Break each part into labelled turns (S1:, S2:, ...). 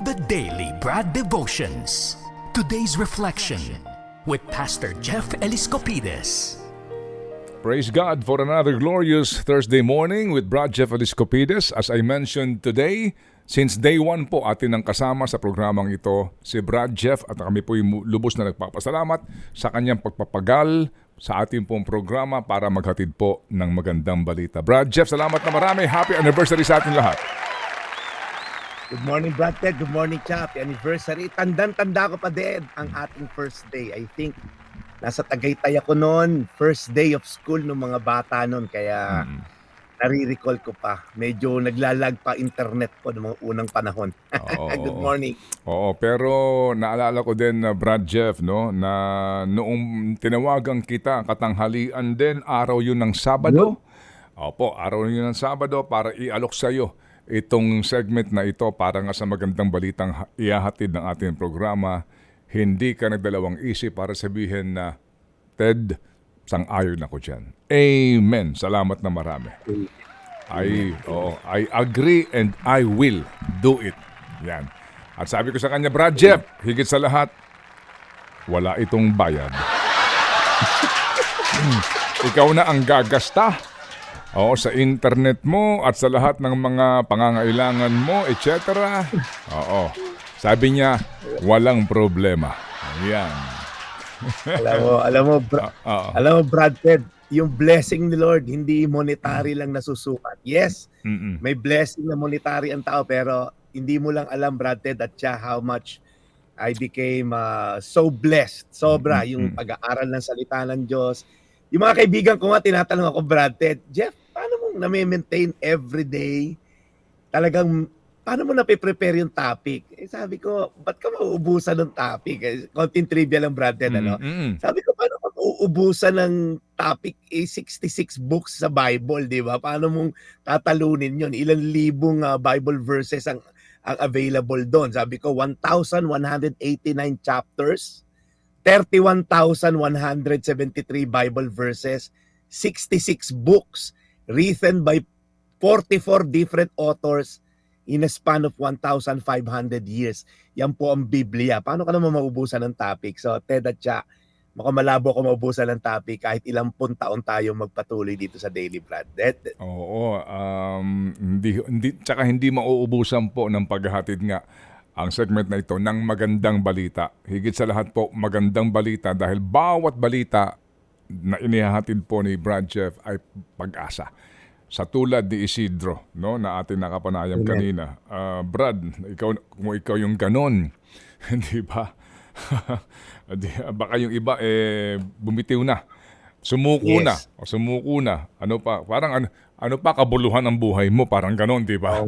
S1: The Daily Brad Devotions. Today's reflection with Pastor Jeff Eliscopides.
S2: Praise God for another glorious Thursday morning with Brad Jeff Eliscopides. As I mentioned today, since day one po atin ang kasama sa programang ito si Brad Jeff at kami po yung lubos na nagpapasalamat sa kanyang pagpapagal sa ating pong programa para maghatid po ng magandang balita. Brad Jeff, salamat na marami. Happy anniversary sa ating lahat.
S3: Good morning, Brad Ted. Good morning, Cha. Happy anniversary. Tandang-tanda ko pa din ang ating first day. I think nasa Tagaytay ako noon. First day of school ng mga bata noon. Kaya nare-recall ko pa. Medyo naglalag pa internet ko ng mga unang panahon. Good morning.
S2: Oo, pero naalala ko din na Brad Jeff, no, na noong tinawagan kita katanghalian din, araw yun ng Sabado. Opo, araw yun ng Sabado para ialok sa iyo itong segment na ito para nga sa magandang balitang ihahatid ng ating programa. Hindi ka nagdalawang isip para sabihin na, Ted, sang-ayon ako dyan. Amen. Salamat na marami. I agree and I will do it. Yan. At sabi ko sa kanya, Brad Jeff, higit sa lahat, wala itong bayad. Ikaw na ang gagasta. Oo, sa internet mo at sa lahat ng mga pangangailangan mo, etc. Oo. Sabi niya, walang problema. Yan.
S3: alam mo, Brad Ted, yung blessing ni Lord, hindi monetary lang nasusukat. Yes, may blessing na monetary ang tao, pero hindi mo lang alam, Brad Ted, at siya how much I became so blessed. Sobra yung pag-aaral ng salita ng Diyos. Yung mga kaibigan ko nga, tinatanong ako, Brad Ted, Jeff, paano mo na-maintain everyday? Talagang, paano mo na-prepare yung topic? Sabi ko, ba't ka mauubusan ng topic? Konting trivia lang, Brad Ted, ano? Sabi ko, paano ka mauubusan ng topic? 66 books sa Bible, di ba? Paano mong tatalunin yun? Ilang libong Bible verses ang available doon? Sabi ko, 1,189 chapters, 31,173 Bible verses, 66 books written by 44 different authors in a span of 1,500 years. Yan po ang Biblia. Paano ka naman maubusan ng topic? So, Ted at Cha, malabo ko maubusan ng topic kahit ilang taon tayo magpatuloy dito sa Daily Brad.
S2: Oo, hindi mauubusan po ng paghahatid nga ang segment na ito ng magandang balita. Higit sa lahat po, magandang balita dahil bawat balita na inihahatid po ni Brad Jeff ay pag-asa. Sa tulad ni Isidro, no, na ating nakapanayam kanina. Brad, kung ikaw yung ganon, di ba? Baka yung iba bumitiw na. Sumuko na. Ano pa? Parang ano pa kabuluhan ang buhay mo, parang ganon, di ba?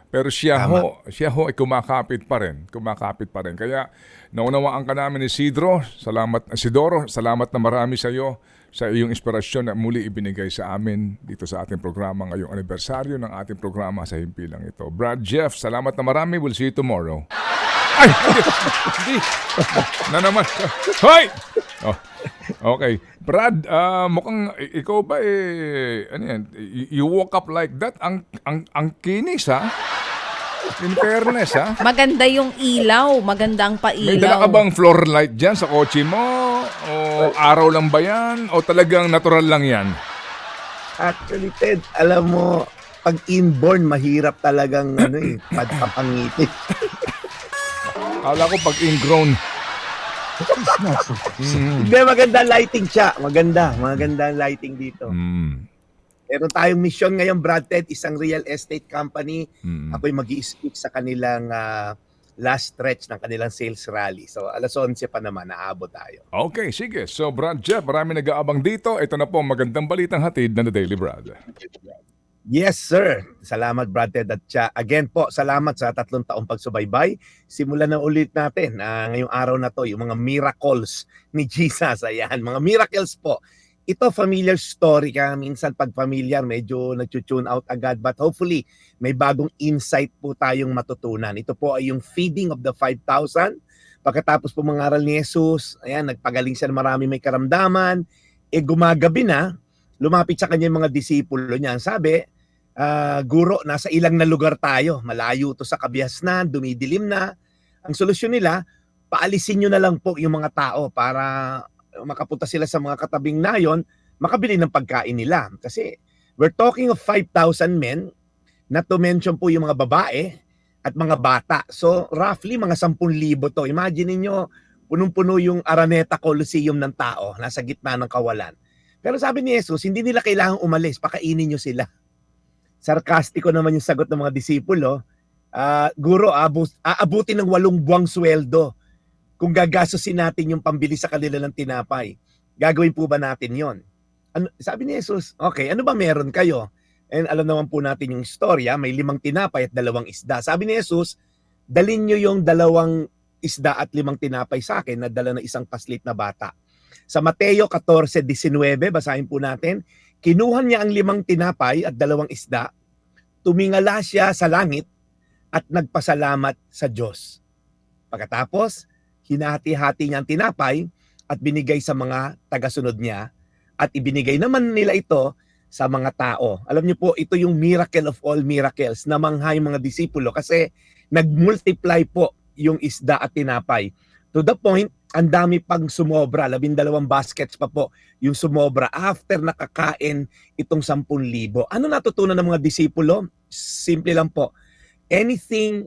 S2: Pero siya ho ay kumakapit pa rin. Kaya naunawaan ka namin ni Isidoro, salamat na marami sa iyo sa iyong inspirasyon na muli ibinigay sa amin dito sa ating programa ngayong anibersaryo ng ating programa sa himpilang ito. Brad Jeff, salamat na marami. We'll see you tomorrow. Ay! Hindi! Na naman. Hoy! Oh, okay. Brad, mukhang ikaw ba ano yan? You woke up like that? Ang kinis, ha? In fairness, ha?
S4: Maganda yung ilaw. Magandang pailaw.
S2: May dala ka bang floor light dyan sa kotse mo? O araw lang ba yan? O talagang natural lang yan?
S3: Actually, Ted, alam mo, pag inborn, mahirap talagang pagpapangiti.
S2: Kala ko pag ingrown.
S3: Hindi, maganda lighting siya. Maganda lighting dito. Meron tayong mission ngayon, Brad Ted, isang real estate company. Ako'y mag-i-speak sa kanilang last stretch ng kanilang sales rally. So, 11:00 pa naman, naabot tayo.
S2: Okay, sige. So, Brad Jeff, marami nag-aabang dito. Ito na po ang magandang balitang hatid ng The Daily Brad.
S3: Yes, sir. Salamat, Brad Ted at Cha. Again po, salamat sa 3 taong pagsubaybay. Simulan na ulit natin ngayong araw na to, yung mga miracles ni Jesus. Ayan, mga miracles po. Ito, familiar story ka. Minsan pag familiar, medyo nag-tune out agad. But hopefully, may bagong insight po tayong matutunan. Ito po ay yung feeding of the 5,000. Pagkatapos po mangaral ni Jesus, ayan, nagpagaling siya ng marami may karamdaman. Gumagabi na, lumapit sa kanya yung mga disipulo niya. Sabi, Guro, nasa ilang na lugar tayo. Malayo to sa Kabiasnan, dumidilim na. Ang solusyon nila, paalisin nyo na lang po yung mga tao para makapunta sila sa mga katabing nayon, makabili ng pagkain nila. Kasi we're talking of 5,000 men, not to mention po yung mga babae at mga bata. So roughly mga 10,000 to. Imagine niyo punong-puno yung Araneta Coliseum ng tao, nasa gitna ng kawalan. Pero sabi ni Jesus, hindi nila kailangang umalis, pakainin nyo sila. Sarkastiko naman yung sagot ng mga disipulo. Guro, aabutin ng 8 buwang sweldo kung gagastusin natin yung pambili sa kanila ng tinapay. Gagawin po ba natin yon? Sabi ni Jesus, okay, ano ba meron kayo? And alam naman po natin yung istorya, may 5 tinapay at 2 isda. Sabi ni Jesus, dalin nyo yung 2 isda at 5 tinapay sa akin na dala ng isang paslit na bata. Sa Mateo 14:19, basahin po natin, kinuha niya ang 5 tinapay at 2 isda, tumingala siya sa langit at nagpasalamat sa Diyos. Pagkatapos, hinati-hati niya ang tinapay at binigay sa mga tagasunod niya at ibinigay naman nila ito sa mga tao. Alam niyo po, ito yung miracle of all miracles. Namangha yung mga disipulo kasi nag-multiply po yung isda at tinapay. To the point, ang dami pang sumobra. 12 baskets pa po yung sumobra after nakakain itong 10,000. Ano natutunan ng mga disipulo? Simple lang po. Anything,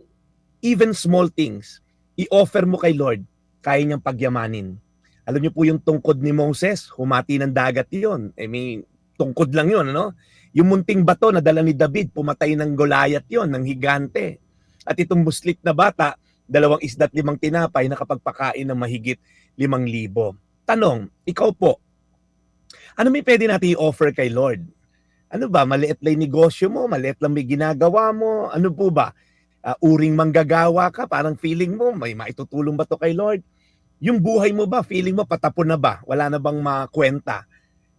S3: even small things, i-offer mo kay Lord, kaya niyang pagyamanin. Alam niyo po yung tungkod ni Moses, humati ng dagat yun. I mean, tungkod lang yun, ano? Yung munting bato na dala ni David, pumatay ng Goliath yon, ng higante. At itong muslit na bata, 2 isda at 5 tinapay, nakapagpakain ng mahigit 5,000. Tanong, ikaw po, ano may pwede natin i-offer kay Lord? Ano ba, maliit lang negosyo mo, maliit lang may ginagawa mo, ano po ba? Uring manggagawa ka, parang feeling mo, may maitutulong ba to kay Lord? Yung buhay mo ba, feeling mo patapon na ba? Wala na bang makwenta?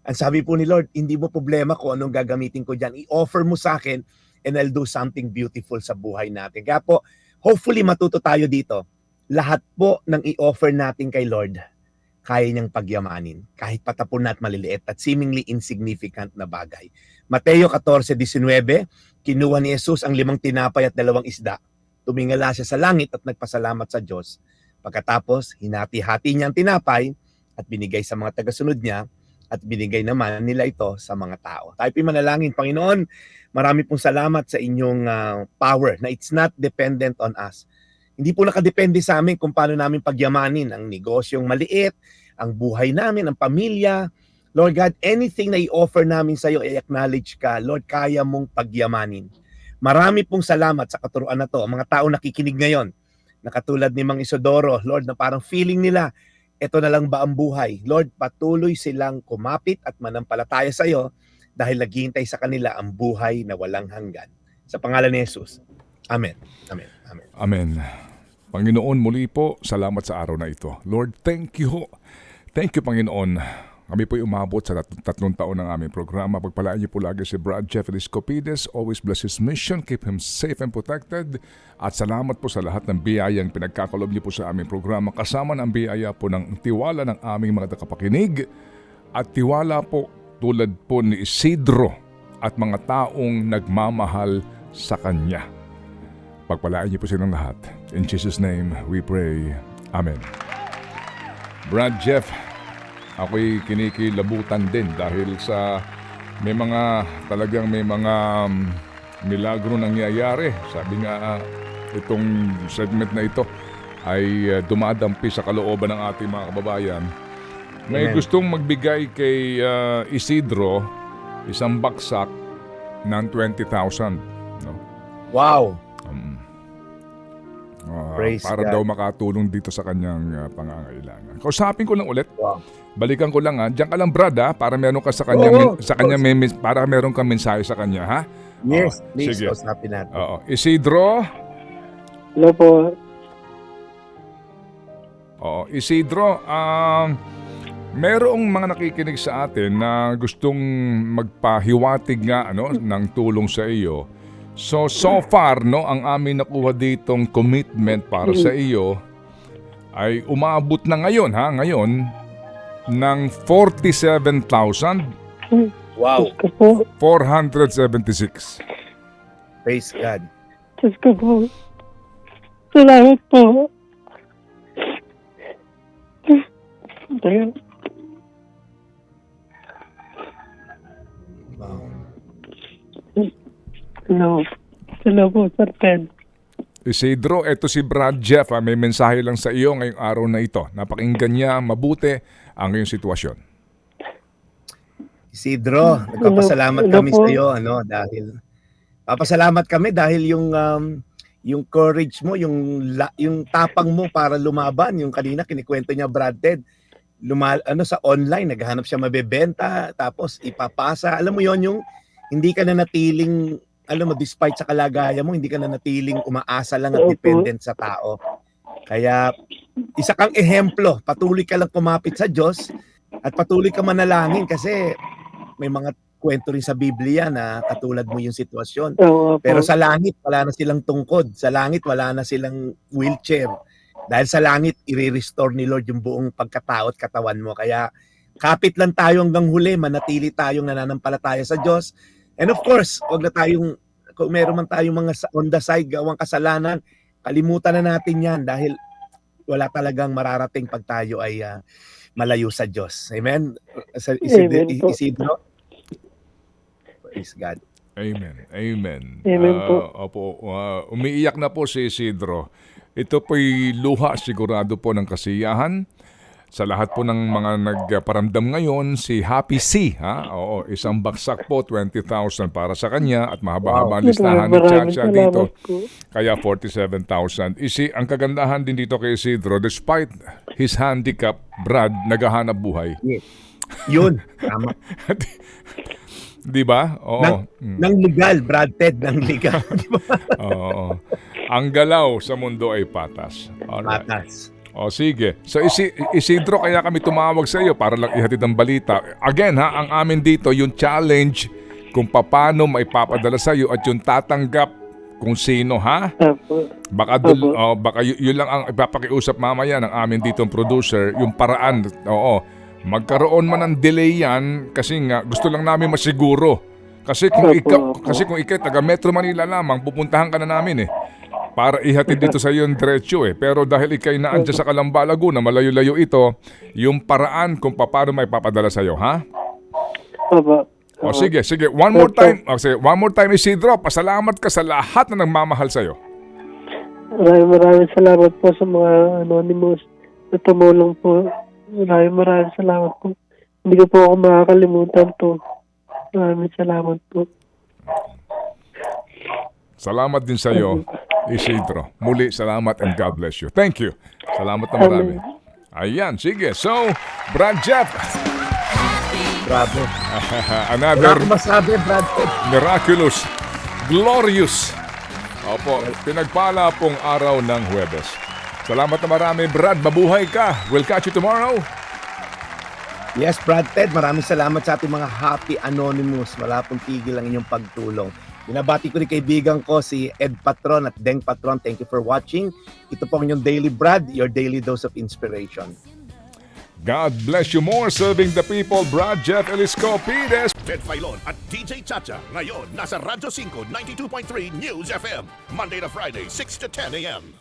S3: Ang sabi po ni Lord, hindi mo problema kung anong gagamitin ko dyan. I-offer mo sa akin and I'll do something beautiful sa buhay natin. Kaya po, hopefully matuto tayo dito. Lahat po ng i-offer natin kay Lord, kaya niyang pagyamanin. Kahit patapon na at maliliit at seemingly insignificant na bagay. Mateo 14:19, kinuha ni Jesus ang 5 tinapay at 2 isda. Tumingala siya sa langit at nagpasalamat sa Diyos. Pagkatapos, hinati-hati niya ang tinapay at binigay sa mga tagasunod niya at binigay naman nila ito sa mga tao. Tayo po'y manalangin. Panginoon, marami pong salamat sa inyong power na it's not dependent on us. Hindi po nakadepende sa amin kung paano namin pagyamanin ang negosyong maliit, ang buhay namin, ang pamilya. Lord God, anything na i-offer namin sa iyo, i-acknowledge ka. Lord, kaya mong pagyamanin. Marami pong salamat sa katuruan na to. Ang mga tao nakikinig ngayon, na katulad ni Mang Isodoro, Lord, na parang feeling nila, ito na lang ba ang buhay? Lord, patuloy silang kumapit at manampalataya sa iyo dahil naghihintay sa kanila ang buhay na walang hanggan. Sa pangalan ni Jesus. Amen. Amen. Amen.
S2: Amen. Panginoon, muli po, salamat sa araw na ito. Lord, thank you. Thank you, Panginoon. Kami po'y umabot sa 3 taon ng aming programa. Pagpalaan niyo po lagi si Brad Jeff Eliscopides. Always bless his mission. Keep him safe and protected. At salamat po sa lahat ng biyayang pinagkakalob niyo po sa aming programa. Kasama ng biyaya po ng tiwala ng aming mga tagapakinig. At tiwala po tulad po ni Isidro at mga taong nagmamahal sa Kanya. Pagpalaan niyo po silang lahat. In Jesus' name, we pray. Amen. Brad Jeff, ako'y kinikilabutan din dahil sa may mga milagro nangyayari. Sabi nga, itong segment na ito ay dumadampi sa kalooban ng ating mga kababayan. May gustong magbigay kay Isidro isang baksak ng 20,000. No?
S3: Wow!
S2: Para
S3: God.
S2: daw makatulong dito sa kanyang pangangailangan. Kausapin ko lang ulit.
S3: Wow.
S2: Balikan ko lang ha. Diyan ka lang Brad ha, para meron ka sa kanya para meron kang mensahe sa kanya ha.
S3: Yes, please,
S2: sige.
S3: kausapin natin.
S2: Isidro.
S5: Hello po.
S2: Isidro, merong mga nakikinig sa atin na gustong magpahiwatig nga ng tulong sa iyo. So far, ang amin nakuha ditong commitment para sa iyo ay umabot na ngayon ng 47,476.
S3: Wow.
S5: Praise God.
S3: Praise God.
S5: Diyos ko po. Salamat po. Ayun.
S3: Wow.
S5: Hello po, Sir Ted.
S2: Isidro, eto si Brad Jeff. May mensahe lang sa iyo ngayong araw na ito. Napakinggan niya mabuti ang iyong sitwasyon.
S3: Isidro, nagpapasalamat
S5: Hello
S3: kami
S5: po.
S3: sa iyo dahil papasalamat kami dahil yung courage mo, yung tapang mo para lumaban, yung kanina kinikwento niya Brad Ted, sa online naghahanap siya mabebenta tapos ipapasa. Alam mo yon, yung hindi ka na natiling despite sa kalagayan mo, hindi ka na natiling umaasa lang at
S5: Opo.
S3: dependent sa tao. Kaya isa kang ehemplo, patuloy ka lang kumapit sa Diyos at patuloy ka manalangin kasi may mga kwento rin sa Biblia na katulad mo yung sitwasyon.
S5: Oo po.
S3: Pero sa langit, wala na silang tungkod. Sa langit, wala na silang wheelchair. Dahil sa langit, i-restore ni Lord yung buong pagkatao at katawan mo. Kaya kapit lang tayo hanggang huli, manatili tayong nananampalataya sa Diyos. And of course, wag na tayong, kung meron man tayong mga on the side, gawang kasalanan, kalimutan na natin yan dahil wala talagang mararating pag tayo ay malayo sa Diyos. Amen?
S5: Amen po.
S3: Isidro? Praise God.
S2: Amen. Amen.
S5: Amen po.
S2: Opo, umiiyak na po si Isidro. Ito po'y luha sigurado po ng kasiyahan. Sa lahat po ng mga nagparamdam ngayon, si Happy C, oo, isang baksak po, 20,000 para sa kanya at mahaba-haba ang listahan ni
S5: Maraming
S2: Chacha dito.
S5: salamat po.
S2: Kaya 47,000. Ang kagandahan din dito kay Isidro, despite his handicap, Brad, naghahanap buhay.
S3: Yes. Yun, tama.
S2: Di ba? Oo.
S3: Nang legal, Brad Ted, nang legal. Di ba?
S2: Oo. Ang galaw sa mundo ay patas. Alright.
S3: Patas.
S2: O sige. So Isidro, kaya kami tumawag sa iyo para lang ihatid ang balita. Again ang amin dito, yung challenge kung paano maipapadala sa iyo at yung tatanggap kung sino, ha?
S5: Opo.
S2: Baka yun lang ang ipapakiusap mamaya ng amin dito ang producer, yung paraan. Oo. Magkaroon man ng delay yan kasi nga gusto lang namin masiguro. Kasi kung ikaw taga Metro Manila lamang, pupuntahan ka na namin para ihatid dito sa iyo yung diretso Pero dahil ikay naandyan sa Calamba, Laguna, malayo-layo ito, yung paraan kung paano may papadala sa iyo, ha?
S5: Opo.
S2: O sige. One more time Isidro, pasalamat ka sa lahat na nagmamahal sa iyo.
S5: Maraming salamat po sa mga anonymous na tumulong po. Maraming salamat po. Hindi ko po ako makakalimutan to. Maraming salamat po.
S2: Salamat din sa iyo, Isidro. Muli, salamat and God bless you. Thank you. Salamat na marami. Ayan, sige. So, Brad Jeff,
S3: Grabe. Wala
S2: another
S3: akong masabi, Brad Ted.
S2: miraculous, glorious. Opo, pinagpala pong araw ng Huwebes. Salamat na marami, Brad. Mabuhay ka. We'll catch you tomorrow.
S3: Yes, Brad Ted, maraming salamat sa ating mga happy anonymous. Wala pong tigil ang inyong pagtulong. Binabati ko rin kaibigan ko si Ed Patron at Deng Patron. Thank you for watching. Ito po ang inyong Daily Brad, your daily dose of inspiration.
S2: God bless you more, serving the people. Brad Jeff Eliscopides.
S6: Ted Filon at DJ Chacha. Ngayon, nasa Radyo 5, 92.3 News FM. Monday to Friday, 6 to 10 a.m.